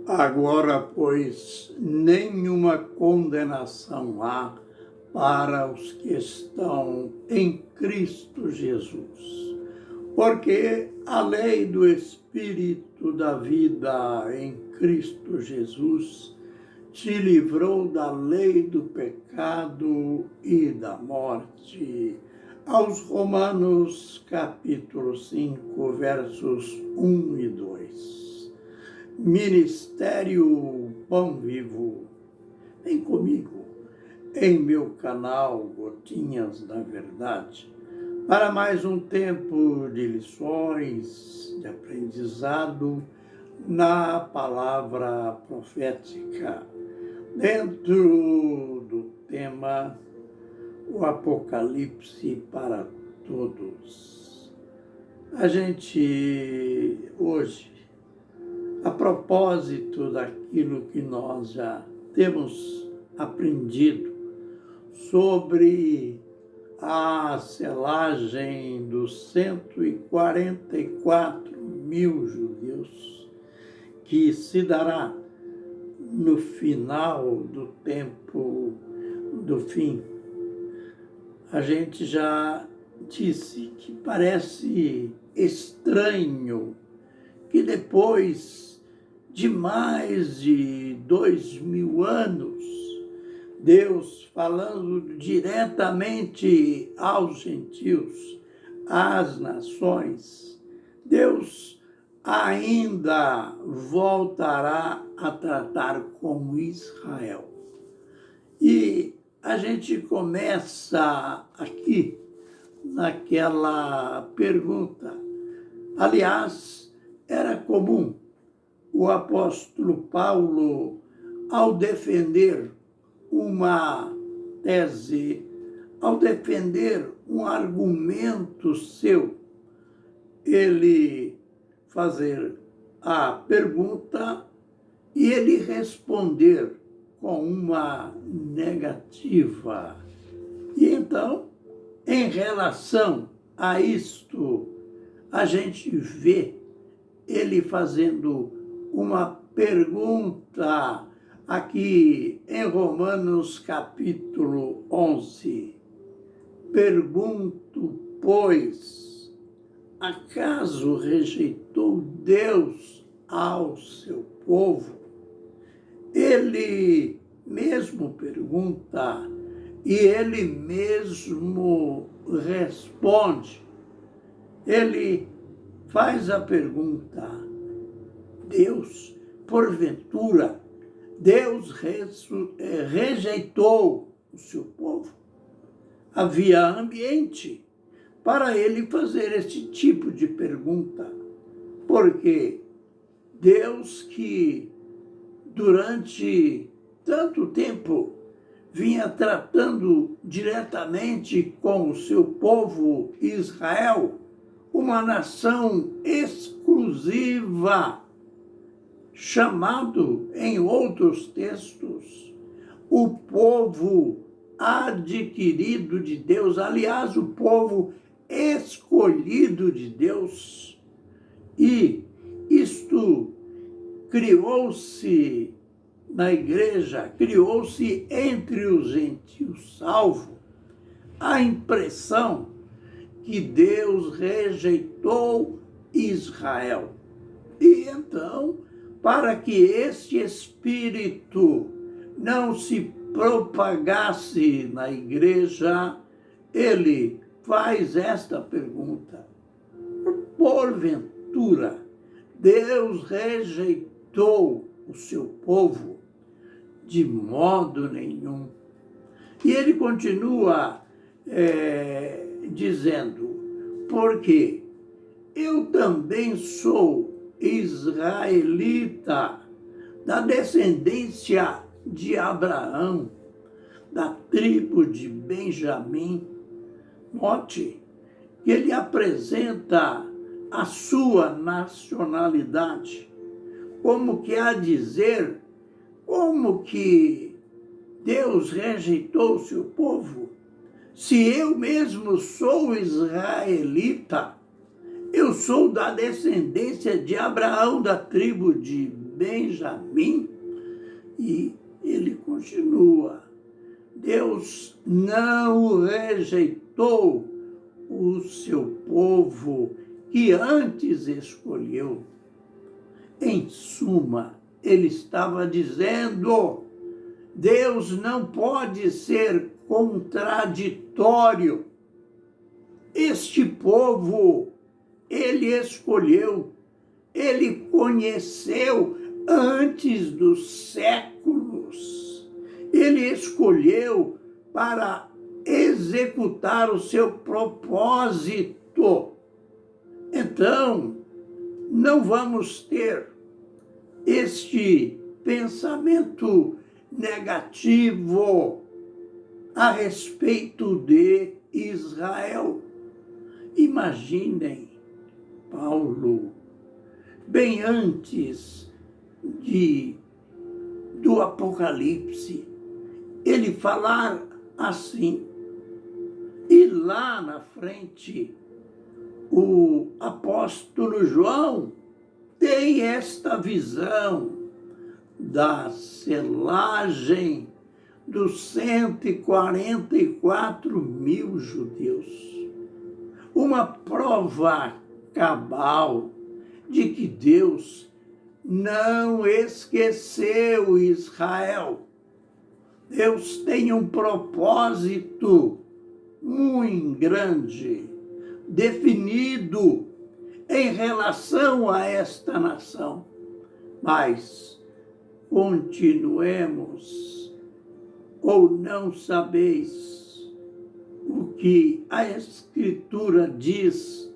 Agora, pois, nenhuma condenação há para os que estão em Cristo Jesus. Porque a lei do Espírito da vida em Cristo Jesus te livrou da lei do pecado e da morte. Aos Romanos, capítulo 5, versos 1 e 2. Ministério Pão Vivo. Vem comigo em meu canal Gotinhas da Verdade para mais um tempo de lições, de aprendizado na palavra profética, dentro do tema o Apocalipse para todos. A gente hoje, a propósito daquilo que nós já temos aprendido sobre a selagem dos 144 mil judeus, que se dará no final do tempo do fim. A gente já disse que parece estranho que depois de mais de 2000 anos, Deus falando diretamente aos gentios, às nações, Deus ainda voltará a tratar com Israel. E a gente começa aqui naquela pergunta. Aliás, era comum o apóstolo Paulo, ao defender uma tese, ao defender um argumento seu, ele fazer a pergunta e ele responder com uma negativa. E então, em relação a isto, a gente vê ele fazendo uma pergunta aqui em Romanos capítulo 11. Pergunto, pois, acaso rejeitou Deus ao seu povo? Ele mesmo pergunta e ele mesmo responde. Ele faz a pergunta: Deus, porventura, Deus rejeitou o seu povo? Havia ambiente para ele fazer este tipo de pergunta, porque Deus, que durante tanto tempo vinha tratando diretamente com o seu povo Israel, uma nação exclusiva, chamado em outros textos o povo adquirido de Deus, aliás, o povo escolhido de Deus. E isto criou-se na igreja, criou-se entre os gentios salvos a impressão que Deus rejeitou Israel. E então, para que este espírito não se propagasse na igreja, ele faz esta pergunta: porventura, Deus rejeitou o seu povo? De modo nenhum. E ele continua dizendo: porque eu também sou israelita, da descendência de Abraão, da tribo de Benjamim. Note que ele apresenta a sua nacionalidade, como que a dizer, como que Deus rejeitou o seu povo? Se eu mesmo sou israelita, eu sou da descendência de Abraão, da tribo de Benjamim. E ele continua: Deus não rejeitou o seu povo que antes escolheu. Em suma, ele estava dizendo: Deus não pode ser contraditório. Este povo, ele escolheu, ele conheceu antes dos séculos. Ele escolheu para executar o seu propósito. Então, não vamos ter este pensamento negativo a respeito de Israel. Imaginem Paulo, bem antes do Apocalipse, ele falar assim. E lá na frente, o apóstolo João tem esta visão da selagem dos 144 mil judeus. Uma prova cabal de que Deus não esqueceu Israel. Deus tem um propósito muito grande, definido em relação a esta nação. Mas continuemos, ou não sabeis o que a Escritura diz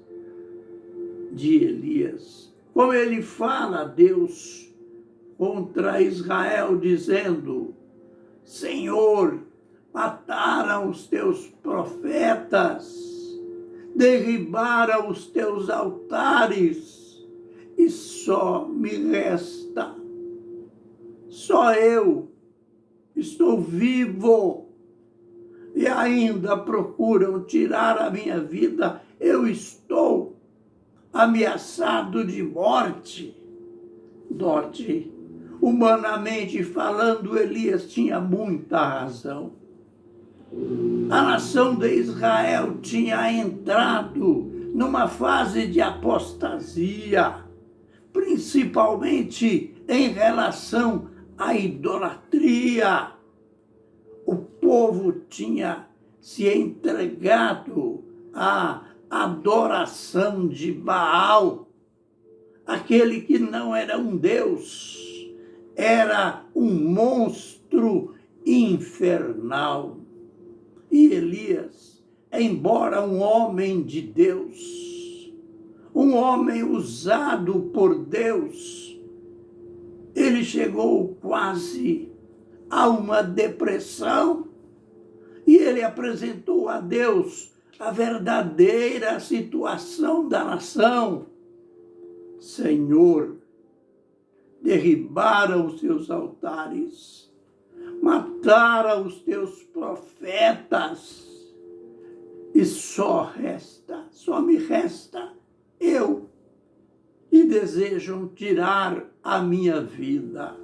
de Elias? Como ele fala a Deus contra Israel, dizendo: Senhor, mataram os teus profetas, derribaram os teus altares, e só me resta. Só eu estou vivo, e ainda procuram tirar a minha vida. Eu estou ameaçado de morte. Note, humanamente falando, Elias tinha muita razão. A nação de Israel tinha entrado numa fase de apostasia, principalmente em relação à idolatria. O povo tinha se entregado à adoração de Baal, aquele que não era um Deus, era um monstro infernal. E Elias, embora um homem de Deus, um homem usado por Deus, ele chegou quase a uma depressão, e ele apresentou a Deus a verdadeira situação da nação. Senhor, derribaram os teus altares, mataram os teus profetas, e só me resta eu, e desejam tirar a minha vida.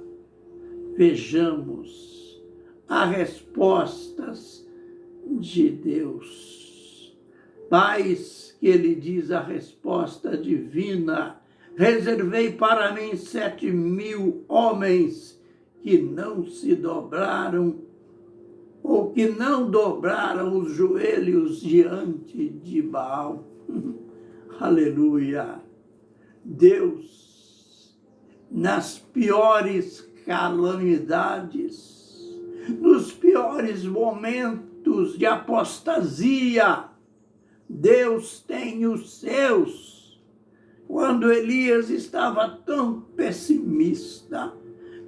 Vejamos as respostas de Deus. Mas que ele diz a resposta divina: reservei para mim 7.000 homens que não se dobraram, ou que não dobraram os joelhos diante de Baal. Aleluia! Deus, nas piores calamidades, nos piores momentos de apostasia, Deus tem os seus. Quando Elias estava tão pessimista,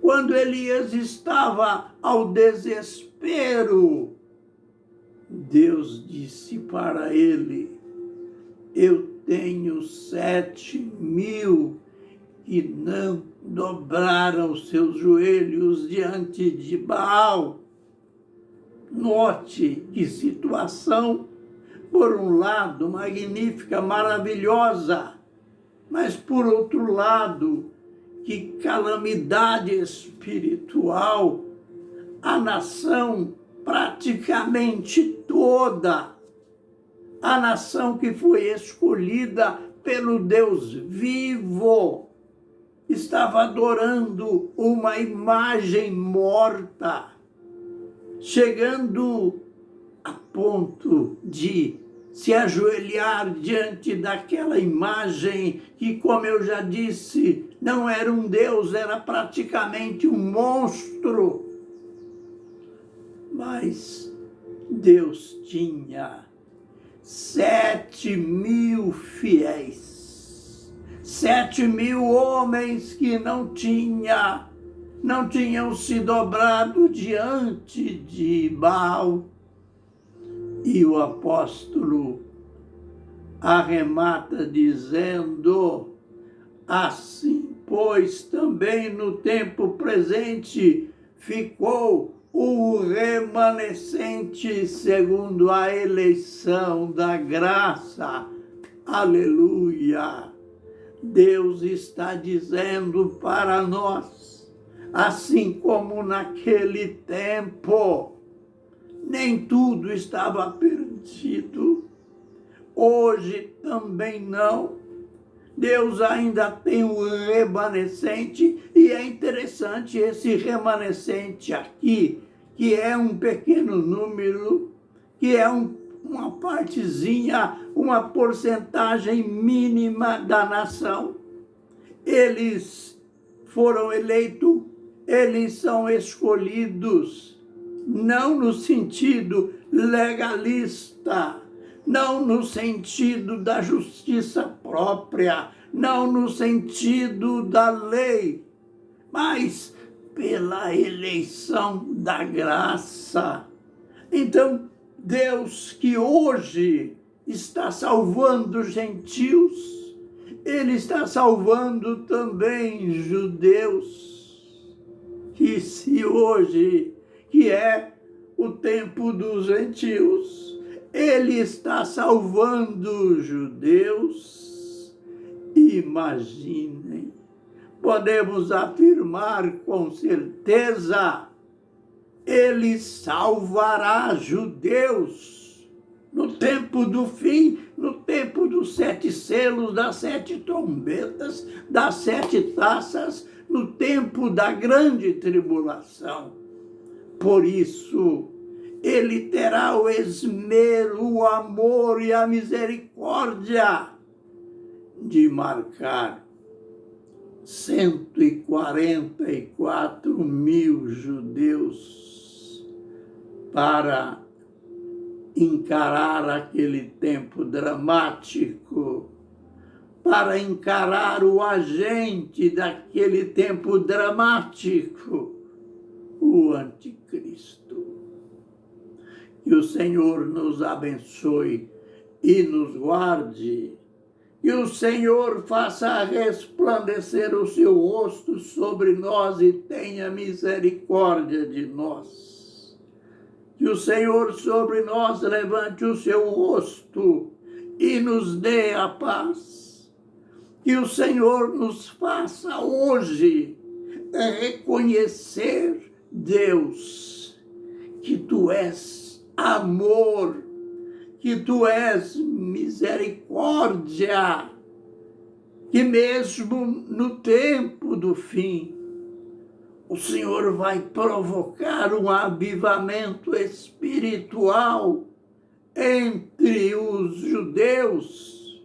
quando Elias estava ao desespero, Deus disse para ele: eu tenho 7.000 que não dobraram seus joelhos diante de Baal. Note que situação, por um lado, magnífica, maravilhosa, mas por outro lado, que calamidade espiritual, a nação praticamente toda, a nação que foi escolhida pelo Deus vivo, estava adorando uma imagem morta, chegando a ponto de se ajoelhar diante daquela imagem que, como eu já disse, não era um Deus, era praticamente um monstro. Mas Deus tinha 7.000 fiéis, 7.000 homens que não tinham se dobrado diante de Baal. E o apóstolo arremata dizendo: assim, pois, também no tempo presente ficou o remanescente segundo a eleição da graça. Aleluia! Deus está dizendo para nós, assim como naquele tempo, nem tudo estava perdido, hoje também não. Deus ainda tem um remanescente, e é interessante esse remanescente aqui, que é um pequeno número, que é uma partezinha, uma porcentagem mínima da nação. Eles foram eleitos, eles são escolhidos, não no sentido legalista, não no sentido da justiça própria, não no sentido da lei, mas pela eleição da graça. Então, Deus que hoje está salvando gentios, Ele está salvando também judeus, que se hoje, que é o tempo dos gentios, Ele está salvando os judeus. Imaginem, podemos afirmar com certeza, Ele salvará judeus no tempo do fim, no tempo dos 7 selos, das 7 trombetas, das 7 taças, no tempo da grande tribulação. Por isso, Ele terá o esmero, o amor e a misericórdia de marcar 144.000 judeus para encarar aquele tempo dramático, para encarar o agente daquele tempo dramático, o anticristo. Que o Senhor nos abençoe e nos guarde. Que o Senhor faça resplandecer o seu rosto sobre nós e tenha misericórdia de nós. Que o Senhor sobre nós levante o seu rosto e nos dê a paz. Que o Senhor nos faça hoje reconhecer, Deus, que Tu és amor, que Tu és misericórdia, que mesmo no tempo do fim, o Senhor vai provocar um avivamento espiritual entre os judeus,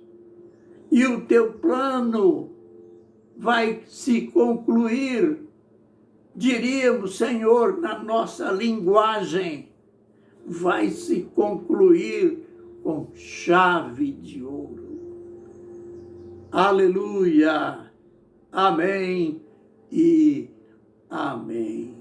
e o Teu plano vai se concluir, diríamos, Senhor, na nossa linguagem, vai se concluir com chave de ouro. Aleluia! Amém e amém.